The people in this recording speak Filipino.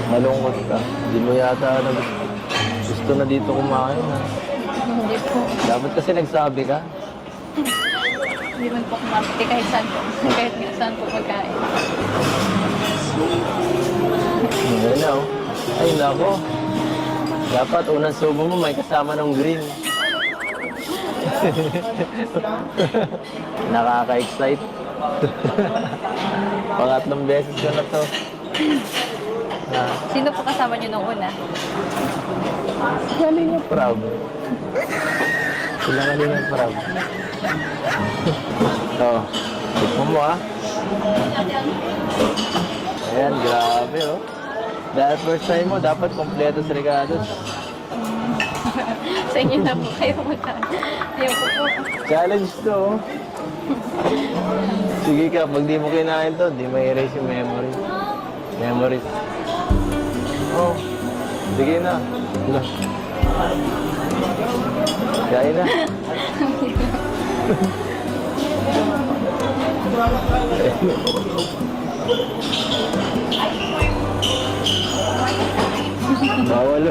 Malungkot ka. Hindi mo yata gusto na dito kumain, ha? Hindi po. Dapat kasi nagsabi ka. Hindi man po kumapiti kahit saan po. Kahit nga saan po pagkain. Ngayon na, oh. Ay, nako. Dapat unang subo mo may kasama ng green. Nakaka-excite. Pangatlong beses ko na to. Sino po kasama niyo nung una? Galing yung proud. Sila galing yung proud. So, tikman mo, ha? Ayan, grabe, oh. Dahil first time mo, dapat kompleto sa regados. Sa inyo na po kayo magkain. Ayaw ko po. Challenge to, oh. Sige ka, pag di mo kinain to, di ma-erase yung memory. Memories. Oh, sige na. Ano? Kain na. Bawal.